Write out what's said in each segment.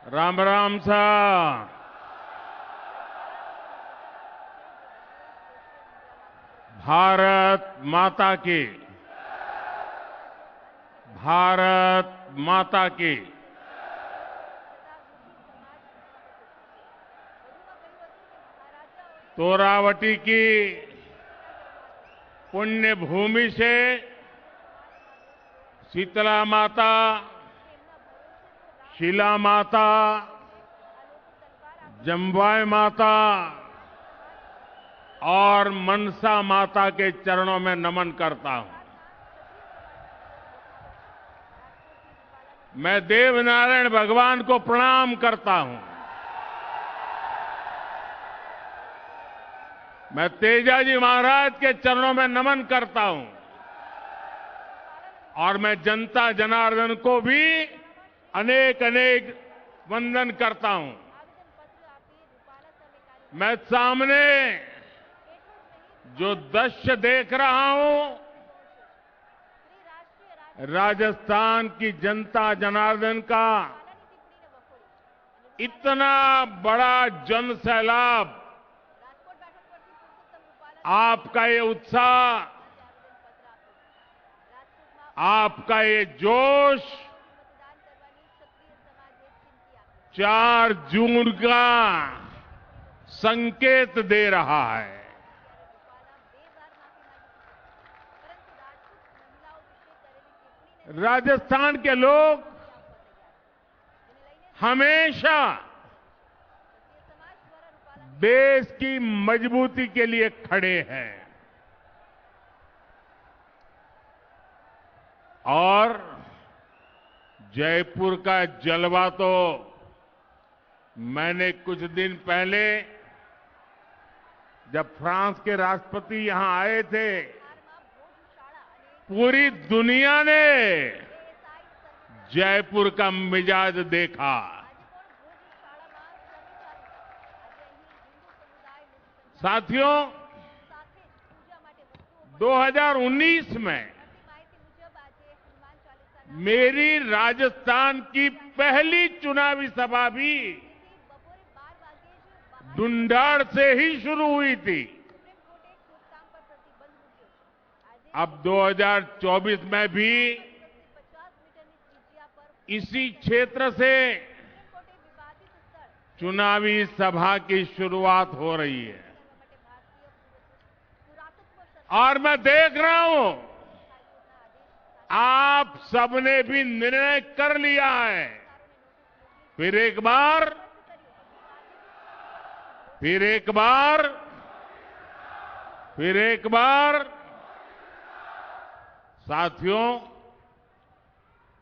राम राम सा। भारत माता की। भारत माता की। तोरावटी की पुण्य भूमि से शीतला माता, शिला माता, जम्बाई माता और मनसा माता के चरणों में नमन करता हूं। मैं देवनारायण भगवान को प्रणाम करता हूं। मैं तेजाजी महाराज के चरणों में नमन करता हूं और मैं जनता जनार्दन को भी अनेक अनेक वंदन करता हूं। मैं सामने जो दृश्य देख रहा हूं, राजस्थान की जनता जनार्दन का इतना बड़ा जन सैलाब, आपका ये उत्साह, आपका ये जोश 4 जून का संकेत दे रहा है। राजस्थान के लोग हमेशा देश की मजबूती के लिए खड़े हैं और जयपुर का जलवा तो मैंने कुछ दिन पहले जब फ्रांस के राष्ट्रपति यहां आए थे, पूरी दुनिया ने जयपुर का मिजाज देखा। साथियों, 2019 में मेरी राजस्थान की पहली चुनावी सभा भी ढूंढाड़ से ही शुरू हुई थी। अब 2024 में भी इसी क्षेत्र से चुनावी सभा की शुरुआत हो रही है और मैं देख रहा हूं आप सबने भी निर्णय कर लिया है। फिर एक बार साथियों,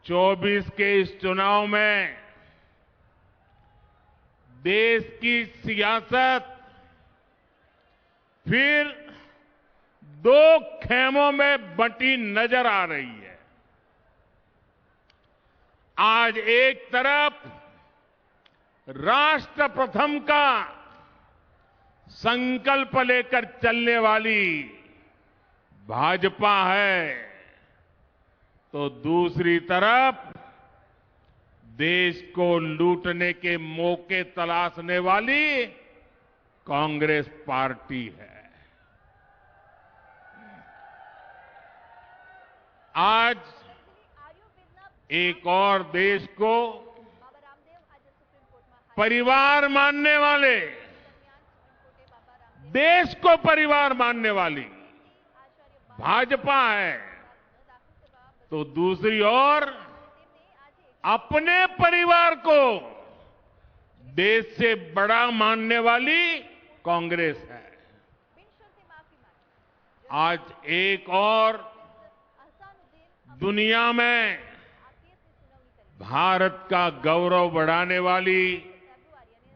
24 के इस चुनाव में देश की सियासत फिर 2 खेमों में बंटी नजर आ रही है। आज एक तरफ राष्ट्र प्रथम का संकल्प लेकर चलने वाली भाजपा है, तो दूसरी तरफ देश को लूटने के मौके तलाशने वाली कांग्रेस पार्टी है। आज एक और देश को परिवार मानने वाले, देश को परिवार मानने वाली भाजपा है, तो दूसरी ओर अपने परिवार को देश से बड़ा मानने वाली कांग्रेस है। आज एक और दुनिया में भारत का गौरव बढ़ाने वाली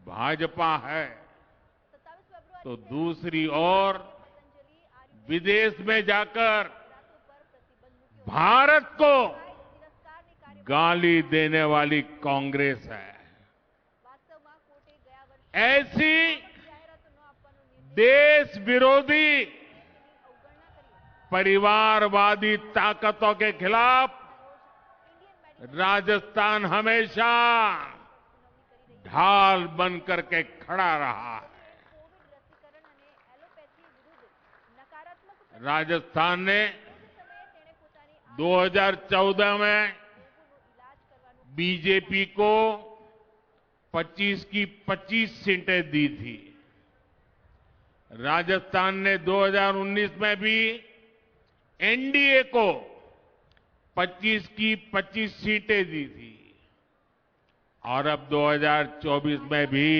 भाजपा है, तो दूसरी ओर विदेश में जाकर भारत को गाली देने वाली कांग्रेस है। ऐसी देश विरोधी परिवारवादी ताकतों के खिलाफ राजस्थान हमेशा ढाल बन करके खड़ा रहा है। राजस्थान ने 2014 में बीजेपी को 25 की 25 सीटें दी थी। राजस्थान ने 2019 में भी एनडीए को 25 की 25 सीटें दी थी और अब 2024 में भी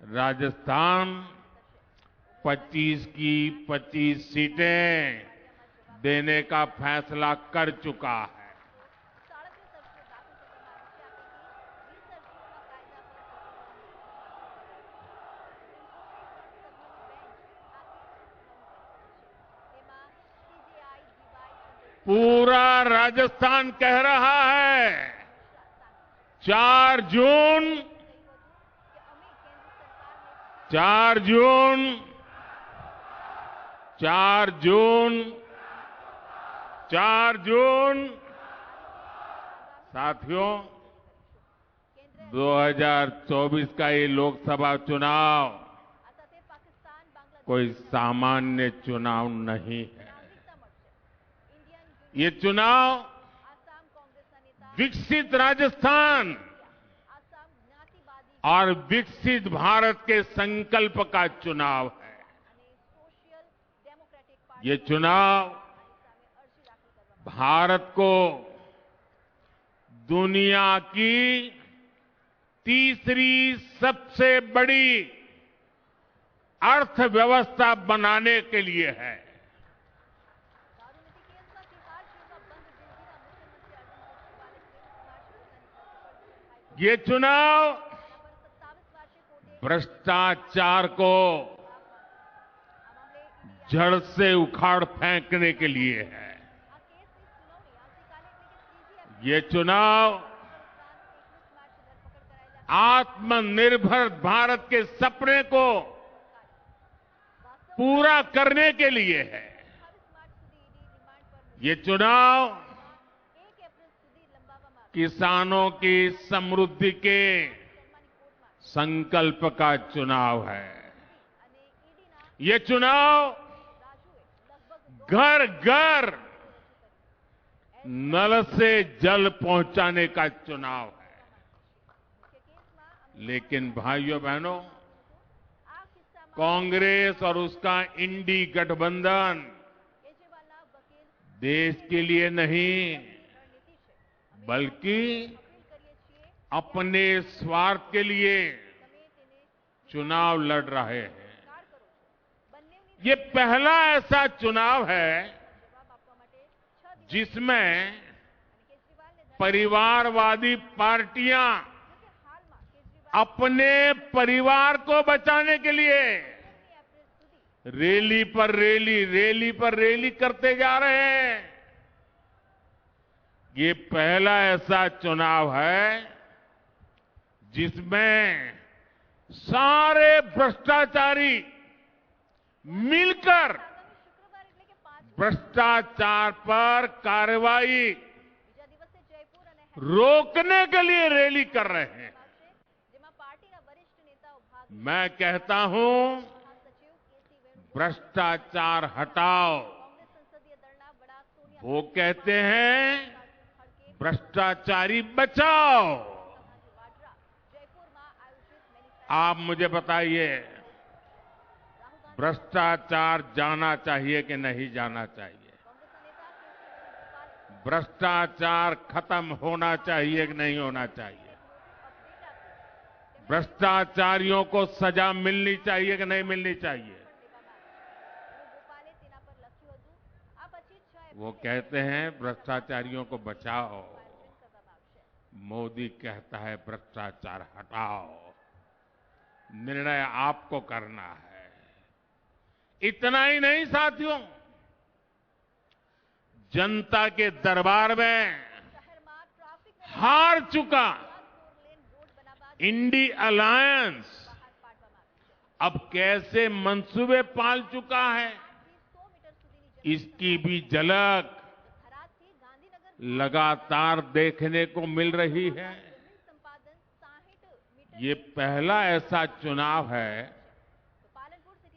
राजस्थान 25 की 25 सीटें देने का फैसला कर चुका है। पूरा राजस्थान कह रहा है 4 जून 4 जून 4 जून 4 जून साथियों 2024 का ये लोकसभा चुनाव कोई सामान्य चुनाव नहीं है। ये चुनाव विकसित राजस्थान और विकसित भारत के संकल्प का चुनाव है। ये चुनाव भारत को दुनिया की तीसरी सबसे बड़ी अर्थव्यवस्था बनाने के लिए है। ये चुनाव भ्रष्टाचार को जड़ से उखाड़ फेंकने के लिए है। ये चुनाव आत्मनिर्भर भारत के सपने को पूरा करने के लिए है। ये चुनाव किसानों की समृद्धि के संकल्प का चुनाव है। ये चुनाव घर घर नल से जल पहुंचाने का चुनाव है। लेकिन भाइयों बहनों, कांग्रेस और उसका इंडी गठबंधन देश के लिए नहीं बल्कि अपने स्वार्थ के लिए चुनाव लड़ रहे हैं। ये पहला ऐसा चुनाव है जिसमें परिवारवादी पार्टियां अपने परिवार को बचाने के लिए रैली पर रैली करते जा रहे हैं। ये पहला ऐसा चुनाव है जिसमें सारे भ्रष्टाचारी मिलकर भ्रष्टाचार पर कार्रवाई रोकने के लिए रैली कर रहे हैं। मैं कहता हूं भ्रष्टाचार हटाओ। वो कहते हैं भ्रष्टाचारी बचाओ। आप मुझे बताइए भ्रष्टाचार जाना चाहिए कि नहीं जाना चाहिए? भ्रष्टाचार खत्म होना चाहिए कि नहीं होना चाहिए? भ्रष्टाचारियों को सजा मिलनी चाहिए कि नहीं मिलनी चाहिए? वो कहते हैं भ्रष्टाचारियों को बचाओ, मोदी कहता है भ्रष्टाचार हटाओ। निर्णय आपको करना है। इतना ही नहीं साथियों, जनता के दरबार में हार चुका इंडी अलायंस अब कैसे मंसूबे पाल चुका है, इसकी भी झलक लगातार देखने को मिल रही है। ये पहला ऐसा चुनाव है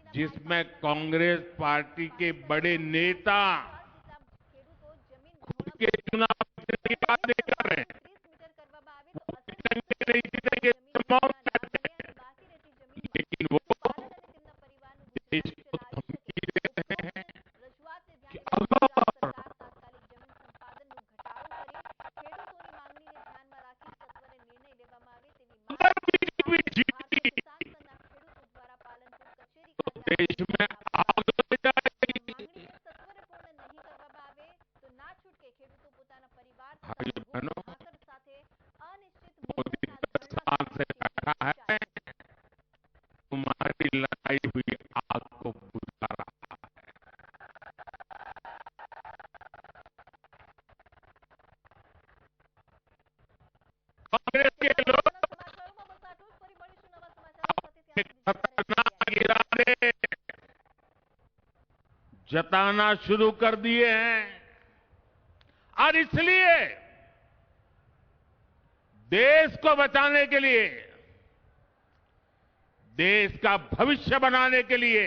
जिसमें कांग्रेस पार्टी के बड़े नेता खुद के चुनाव जीतने की बात नहीं कर रहे हैं। नहीं जीतेंगे तो मौत चाहते हैं, लेकिन वो देश को धमकी दे रहे हैं कि अगर बीजेपी जीती तो देश में आग लग जाएगी। भाइयों बहनों, मोदी 10 साल से बैठा है, तुम्हारी लड़ाई हुई आग को बुझा रहा है। कांग्रेस के लोग अपने खतरनाक इरादे जताना शुरू कर दिए हैं और इसलिए देश को बचाने के लिए, देश का भविष्य बनाने के लिए,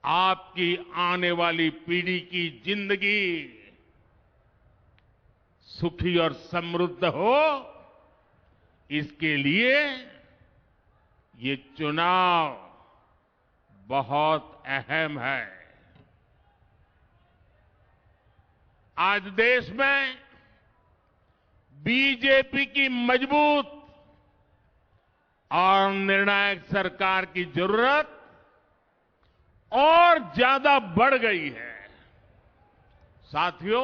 आपकी आने वाली पीढ़ी की जिंदगी सुखी और समृद्ध हो, इसके लिए ये चुनाव बहुत अहम है। आज देश में बीजेपी की मजबूत और निर्णायक सरकार की जरूरत और ज्यादा बढ़ गई है। साथियों,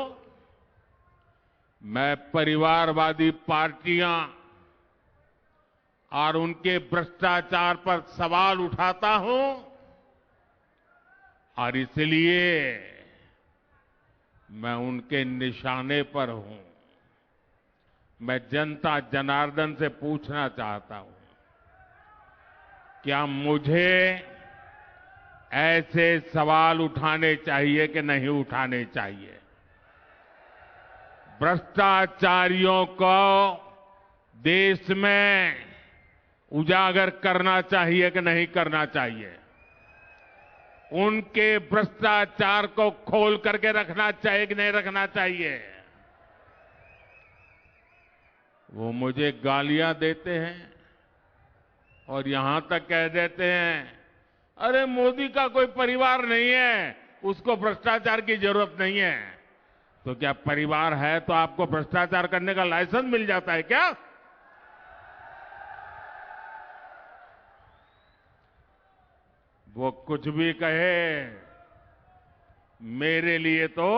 मैं परिवारवादी पार्टियां और उनके भ्रष्टाचार पर सवाल उठाता हूं और इसलिए मैं उनके निशाने पर हूं। मैं जनता जनार्दन से पूछना चाहता हूं, क्या मुझे ऐसे सवाल उठाने चाहिए कि नहीं उठाने चाहिए? भ्रष्टाचारियों को देश में उजागर करना चाहिए कि नहीं करना चाहिए? उनके भ्रष्टाचार को खोल करके रखना चाहिए कि नहीं रखना चाहिए? वो मुझे गालियां देते हैं और यहां तक कह देते हैं, अरे मोदी का कोई परिवार नहीं है, उसको भ्रष्टाचार की जरूरत नहीं है। तो क्या परिवार है तो आपको भ्रष्टाचार करने का लाइसेंस मिल जाता है क्या? वो कुछ भी कहे, मेरे लिए तो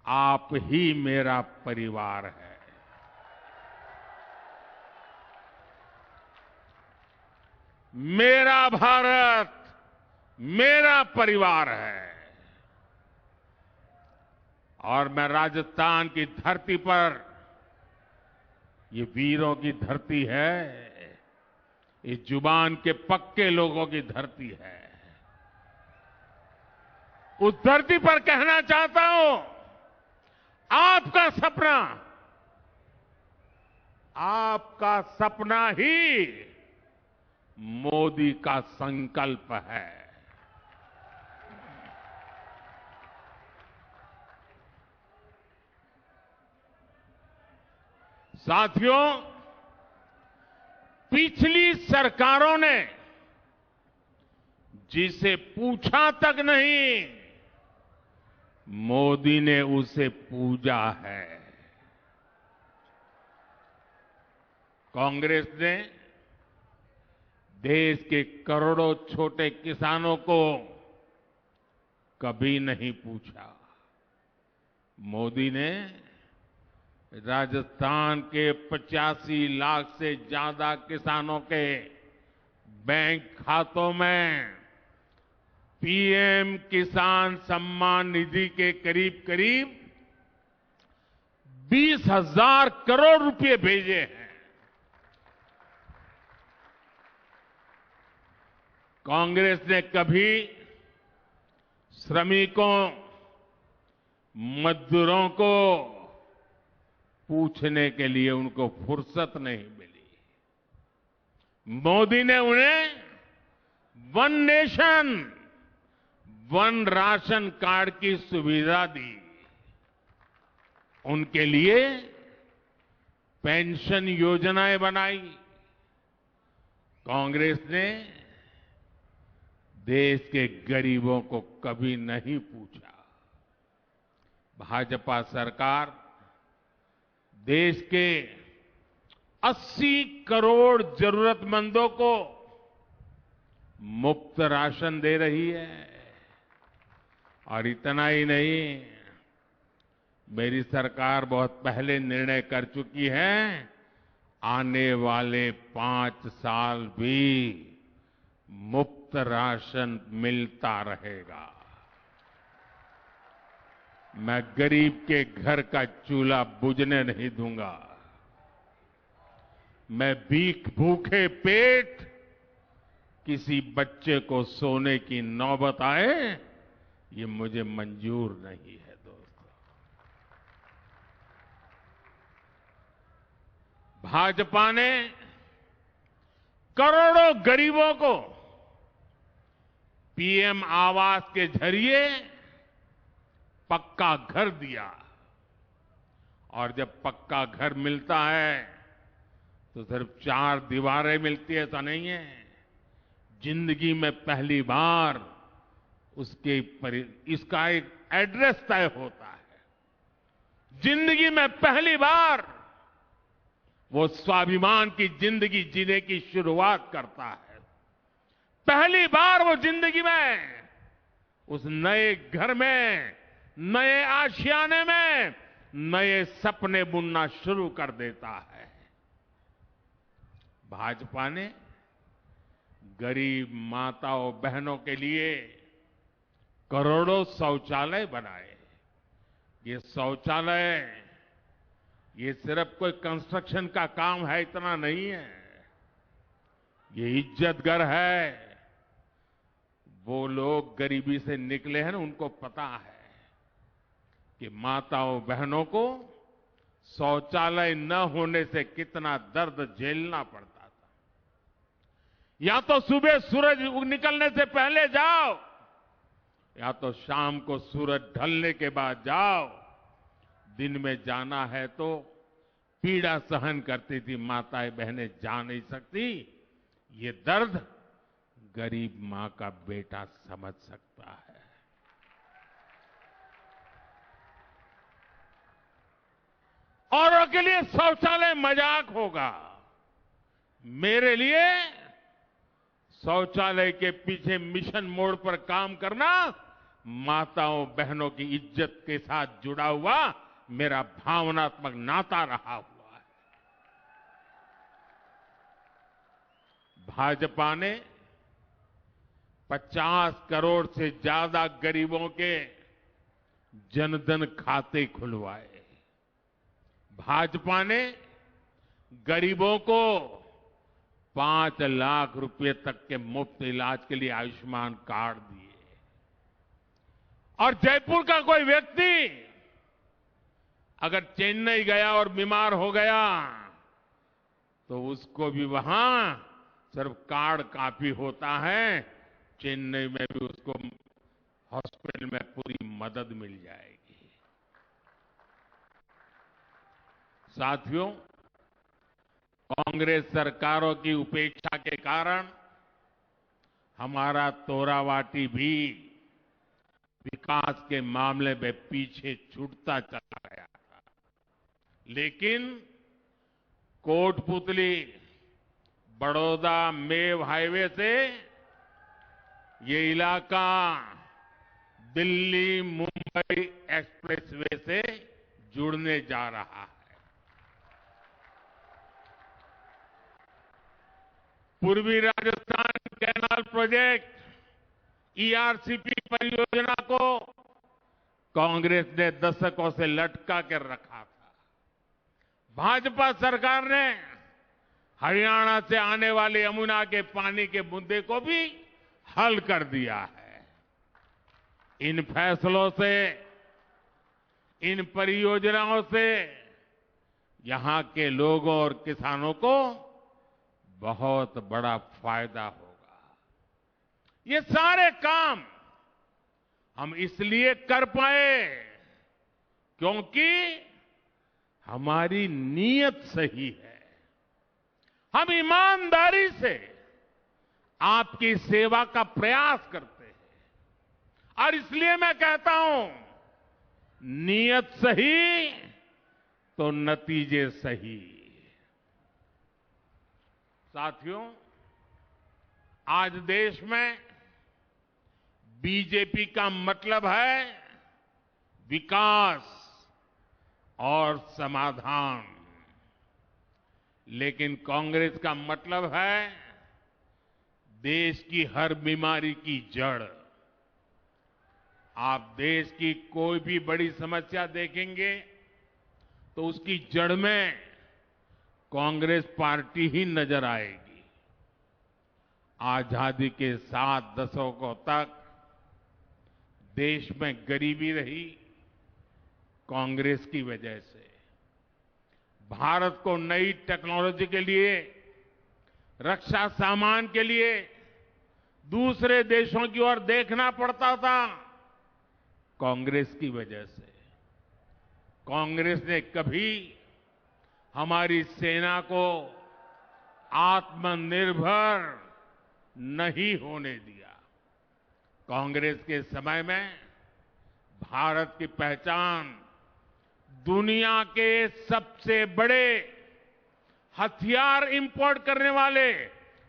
आप ही मेरा परिवार है। मेरा भारत मेरा परिवार है और मैं राजस्थान की धरती पर, ये वीरों की धरती है, ये जुबान के पक्के लोगों की धरती है। उस धरती पर कहना चाहता हूं, आपका सपना ही मोदी का संकल्प है। साथियों, पिछली सरकारों ने जिसे पूछा तक नहीं, मोदी ने उसे पूजा है। कांग्रेस ने देश के करोड़ों छोटे किसानों को कभी नहीं पूछा। मोदी ने राजस्थान के 85 लाख से ज्यादा किसानों के बैंक खातों में पीएम किसान सम्मान निधि के करीब करीब 20,000 करोड़ रुपए भेजे हैं। कांग्रेस ने कभी श्रमिकों, मजदूरों को पूछने के लिए उनको फुर्सत नहीं मिली। मोदी ने उन्हें one nation one ration card की सुविधा दी। उनके लिए पेंशन योजनाएं बनाई। कांग्रेस ने देश के गरीबों को कभी नहीं पूछा। भाजपा सरकार देश के 80 करोड़ जरूरतमंदों को मुफ्त राशन दे रही है। और इतना ही नहीं, मेरी सरकार बहुत पहले निर्णय कर चुकी है, आने वाले 5 साल भी मुफ्त राशन मिलता रहेगा। मैं गरीब के घर का चूल्हा बुझने नहीं दूंगा। मैं भूखे पेट किसी बच्चे को सोने की नौबत आए, ये मुझे मंजूर नहीं है दोस्तों। भाजपा ने करोड़ों गरीबों को पीएम आवास के जरिए पक्का घर दिया। और जब पक्का घर मिलता है तो सिर्फ 4 दीवारें मिलती है, ऐसा नहीं है। जिंदगी में पहली बार इसका एक एड्रेस तय होता है। जिंदगी में पहली बार वो स्वाभिमान की जिंदगी जीने की शुरुआत करता है। पहली बार वो जिंदगी में उस नए घर में, नए आशियाने में नए सपने बुनना शुरू कर देता है। भाजपा ने गरीब माताओं बहनों के लिए करोड़ों शौचालय बनाए। ये शौचालय ये सिर्फ कोई कंस्ट्रक्शन का काम है, इतना नहीं है। ये इज्जत घर है। वो लोग गरीबी से निकले हैं ना, उनको पता है कि माताओं बहनों को शौचालय न होने से कितना दर्द झेलना पड़ता था। या तो सुबह सूरज निकलने से पहले जाओ, या तो शाम को सूरज ढलने के बाद जाओ। दिन में जाना है तो पीड़ा सहन करती थी माताएं बहनें, जा नहीं सकती। ये दर्द गरीब मां का बेटा समझ सकता है। औरों के लिए शौचालय मजाक होगा, मेरे लिए शौचालय के पीछे मिशन मोड पर काम करना माताओं बहनों की इज्जत के साथ जुड़ा हुआ मेरा भावनात्मक नाता रहा हुआ है। भाजपा ने 50 करोड़ से ज्यादा गरीबों के जनधन खाते खुलवाए। भाजपा ने गरीबों को 5 लाख रुपए तक के मुफ्त इलाज के लिए आयुष्मान कार्ड दिए। और जयपुर का कोई व्यक्ति अगर चेन्नई गया और बीमार हो गया तो उसको भी वहां सिर्फ कार्ड काफी होता है, चेन्नई में भी उसको हॉस्पिटल में पूरी मदद मिल जाएगी। साथियों, कांग्रेस सरकारों की उपेक्षा के कारण हमारा तोरावाटी भी विकास के मामले में पीछे छूटता चला गया था। लेकिन कोटपुतली बड़ौदा मेव हाईवे से ये इलाका दिल्ली मुंबई एक्सप्रेसवे से जुड़ने जा रहा है। पूर्वी राजस्थान कैनाल प्रोजेक्ट ईआरसीपी परियोजना को कांग्रेस ने दशकों से लटका कर रखा था। भाजपा सरकार ने हरियाणा से आने वाले यमुना के पानी के मुद्दे को भी हल कर दिया है। इन फैसलों से, इन परियोजनाओं से यहां के लोगों और किसानों को बहुत बड़ा फायदा होगा। ये सारे काम हम इसलिए कर पाए क्योंकि हमारी नीयत सही है। हम ईमानदारी से आपकी सेवा का प्रयास करते हैं और इसलिए मैं कहता हूं, नीयत सही तो नतीजे सही। साथियों, आज देश में बीजेपी का मतलब है विकास और समाधान, लेकिन कांग्रेस का मतलब है देश की हर बीमारी की जड़। आप देश की कोई भी बड़ी समस्या देखेंगे तो उसकी जड़ में कांग्रेस पार्टी ही नजर आएगी। आजादी के 7 दशकों तक देश में गरीबी रही कांग्रेस की वजह से। भारत को नई टेक्नोलॉजी के लिए, रक्षा सामान के लिए दूसरे देशों की ओर देखना पड़ता था कांग्रेस की वजह से। कांग्रेस ने कभी हमारी सेना को आत्मनिर्भर नहीं होने दिया। कांग्रेस के समय में भारत की पहचान दुनिया के सबसे बड़े हथियार इंपोर्ट करने वाले,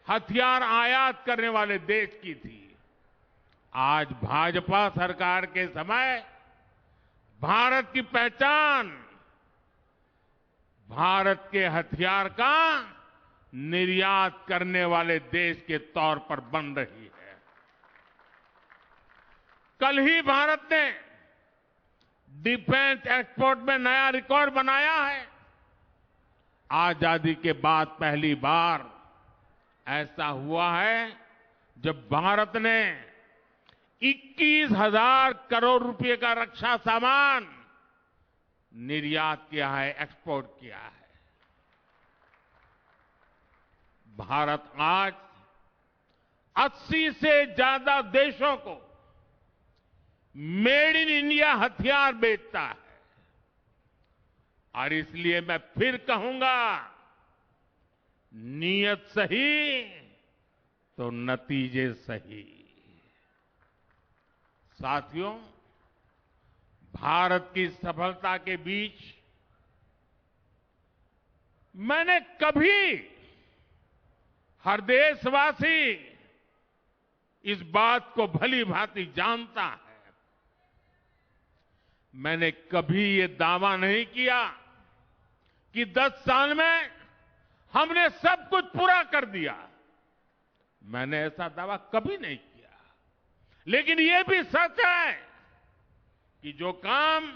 हथियार आयात करने वाले देश की थी। आज भाजपा सरकार के समय भारत की पहचान भारत के हथियार का निर्यात करने वाले देश के तौर पर बन रही है। कल ही भारत ने डिफेंस एक्सपोर्ट में नया रिकॉर्ड बनाया है। आजादी के बाद पहली बार ऐसा हुआ है जब भारत ने 21,000 करोड़ रुपए का रक्षा सामान निर्यात किया है, एक्सपोर्ट किया है। भारत आज 80 से ज्यादा देशों को मेड इन इंडिया हथियार बेचता है। और इसलिए मैं फिर कहूंगा, नीयत सही तो नतीजे सही। साथियों, भारत की सफलता के बीच मैंने कभी, हर देशवासी इस बात को भली भांति जानता है, मैंने कभी ये दावा नहीं किया कि 10 साल में हमने सब कुछ पूरा कर दिया। मैंने ऐसा दावा कभी नहीं किया। लेकिन ये भी सच है कि जो काम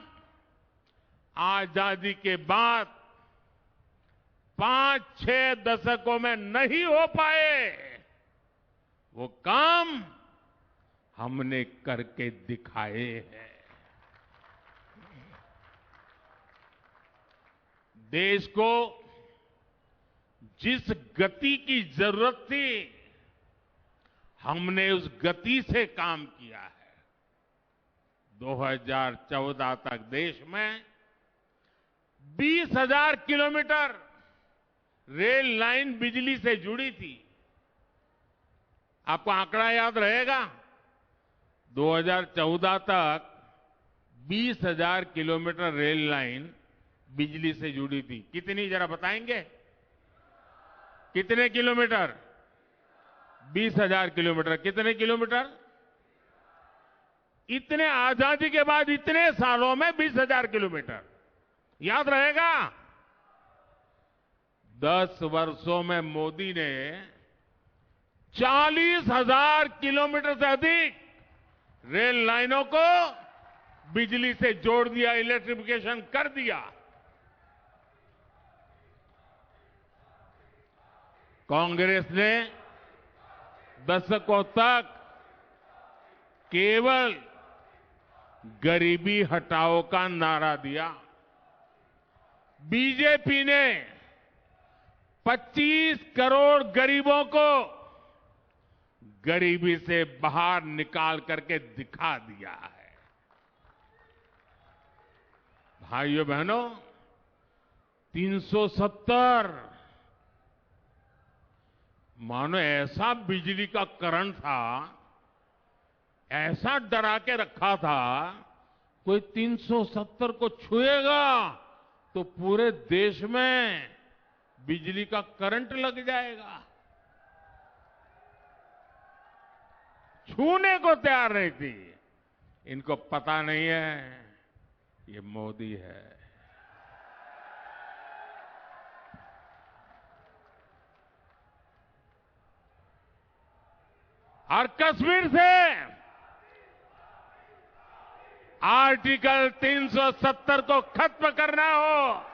आजादी के बाद 5-6 दशकों में नहीं हो पाए, वो काम हमने करके दिखाए हैं। देश को जिस गति की जरूरत थी, हमने उस गति से काम किया है। 2014 तक देश में 20,000 किलोमीटर रेल लाइन बिजली से जुड़ी थी। आपको आंकड़ा याद रहेगा, 2014 तक 20,000 किलोमीटर रेल लाइन बिजली से जुड़ी थी। कितनी, जरा बताएंगे? कितने किलोमीटर? 20,000 किलोमीटर। कितने किलोमीटर? इतने आजादी के बाद इतने सालों में 20,000 किलोमीटर। याद रहेगा? 10 वर्षों में मोदी ने 40,000 किलोमीटर से अधिक रेल लाइनों को बिजली से जोड़ दिया, इलेक्ट्रिफिकेशन कर दिया। कांग्रेस ने दशकों तक केवल गरीबी हटाओ का नारा दिया। बीजेपी ने 25 करोड़ गरीबों को गरीबी से बाहर निकाल करके दिखा दिया है। भाइयों बहनों, 370 मानो ऐसा बिजली का करंट था, ऐसा डरा के रखा था, कोई 370 को छुएगा तो पूरे देश में बिजली का करंट लग जाएगा। छूने को तैयार नहीं थी। इनको पता नहीं है ये मोदी है। और कश्मीर से आर्टिकल 370 को खत्म करना हो,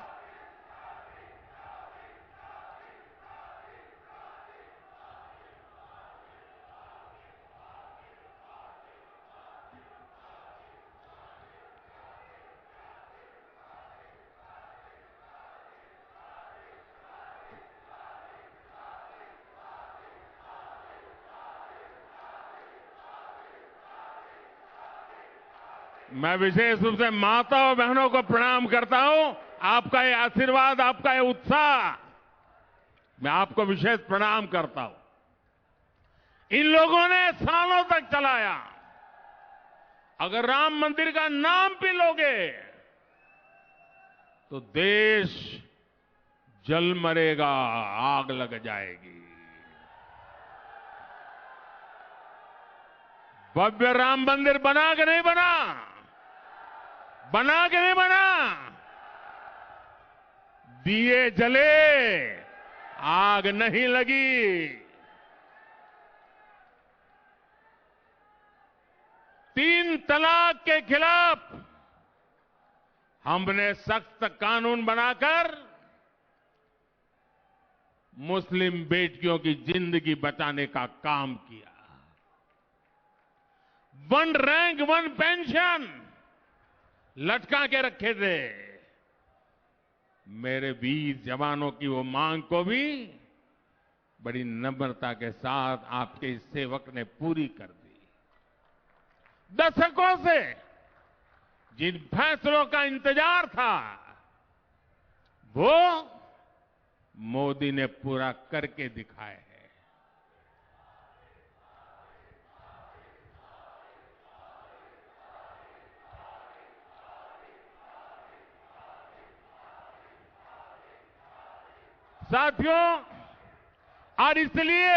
मैं विशेष रूप से माता और बहनों को प्रणाम करता हूं। आपका ये आशीर्वाद, आपका ये उत्साह, मैं आपको विशेष प्रणाम करता हूं। इन लोगों ने सालों तक चलाया। अगर राम मंदिर का नाम भी लोगे तो देश जल मरेगा, आग लग जाएगी। भव्य राम मंदिर बना कि नहीं बना? बना कि नहीं बना? दिए जले, आग नहीं लगी। 3 तलाक के खिलाफ हमने सख्त कानून बनाकर मुस्लिम बेटियों की जिंदगी बचाने का काम किया। 1 रैंक 1 पेंशन लटका के रखे थे। मेरे वीर जवानों की वो मांग को भी बड़ी नम्रता के साथ आपके इस सेवक ने पूरी कर दी। दशकों से जिन फैसलों का इंतजार था, वो मोदी ने पूरा करके दिखाए हैं। साथियों, और इसलिए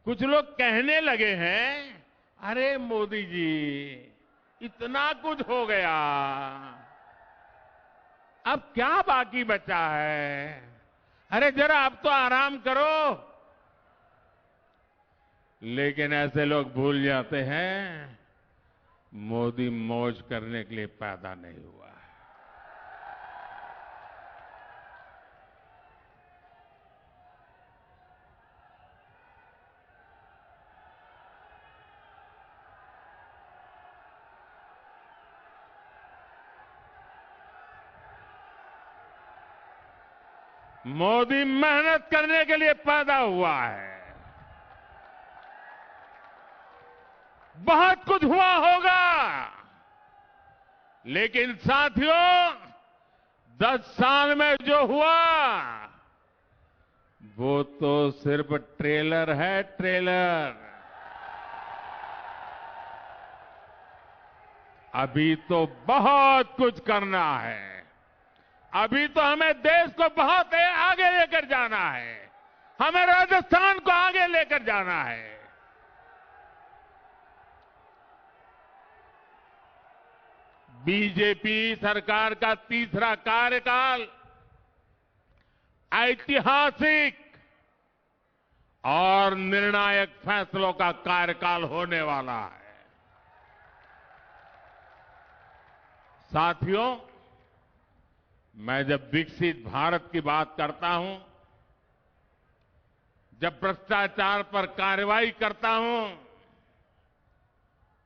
कुछ लोग कहने लगे हैं, अरे मोदी जी इतना कुछ हो गया, अब क्या बाकी बचा है? अरे जरा अब तो आराम करो। लेकिन ऐसे लोग भूल जाते हैं, मोदी मौज करने के लिए पैदा नहीं हुआ। मोदी मेहनत करने के लिए पैदा हुआ है। बहुत कुछ हुआ होगा, लेकिन साथियों 10 साल में जो हुआ वो तो सिर्फ ट्रेलर है, ट्रेलर। अभी तो बहुत कुछ करना है। अभी तो हमें देश को बहुत आगे लेकर जाना है। हमें राजस्थान को आगे लेकर जाना है। बीजेपी सरकार का तीसरा कार्यकाल ऐतिहासिक और निर्णायक फैसलों का कार्यकाल होने वाला है। साथियों, मैं जब विकसित भारत की बात करता हूं, जब भ्रष्टाचार पर कार्रवाई करता हूं,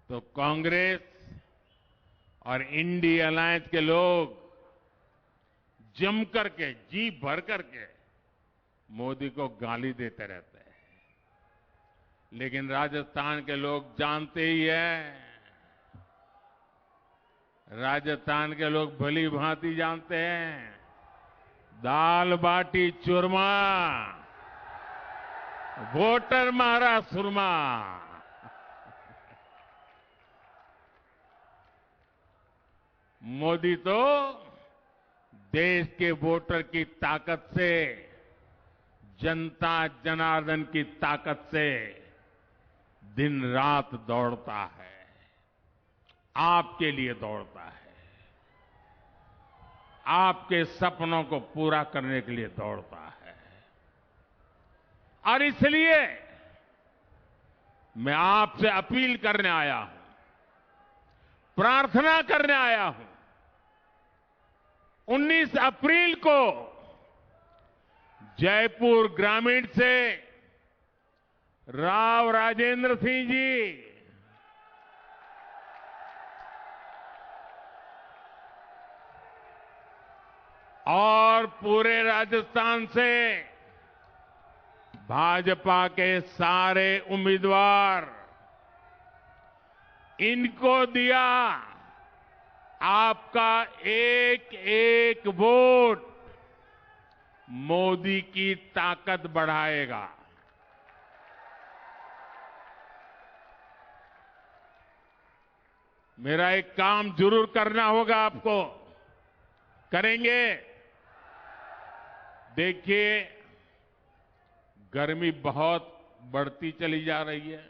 तो कांग्रेस और इंडिया अलायंस के लोग जम करके, जी भर करके मोदी को गाली देते रहते हैं, लेकिन राजस्थान के लोग जानते ही हैं, राजस्थान के लोग भली भांति जानते हैं, दाल बाटी चूरमा, वोटर मारा सुरमा। मोदी तो देश के वोटर की ताकत से, जनता जनार्दन की ताकत से दिन रात दौड़ता है, आपके लिए दौड़ता है, आपके सपनों को पूरा करने के लिए दौड़ता है। और इसलिए मैं आपसे अपील करने आया हूं, प्रार्थना करने आया हूं। 19 अप्रैल को जयपुर ग्रामीण से राव राजेंद्र सिंह जी और पूरे राजस्थान से भाजपा के सारे उम्मीदवार, इनको दिया आपका एक एक वोट मोदी की ताकत बढ़ाएगा। मेरा एक काम जरूर करना होगा आपको, करेंगे? देखिए, गर्मी बहुत बढ़ती चली जा रही है।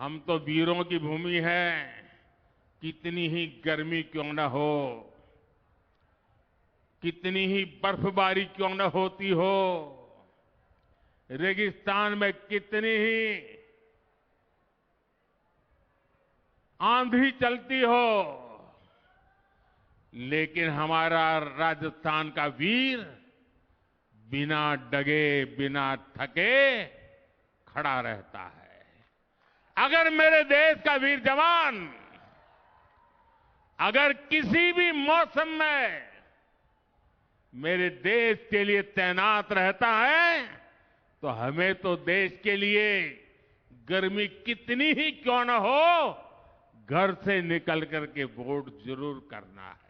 हम तो वीरों की भूमि है, कितनी ही गर्मी क्यों न हो, कितनी ही बर्फबारी क्यों न होती हो, रेगिस्तान में कितनी ही आंधी चलती हो, लेकिन हमारा राजस्थान का वीर बिना डगे, बिना थके खड़ा रहता है। अगर मेरे देश का वीर जवान अगर किसी भी मौसम में मेरे देश के लिए तैनात रहता है, तो हमें तो देश के लिए गर्मी कितनी ही क्यों न हो, घर से निकल करके वोट जरूर करना है।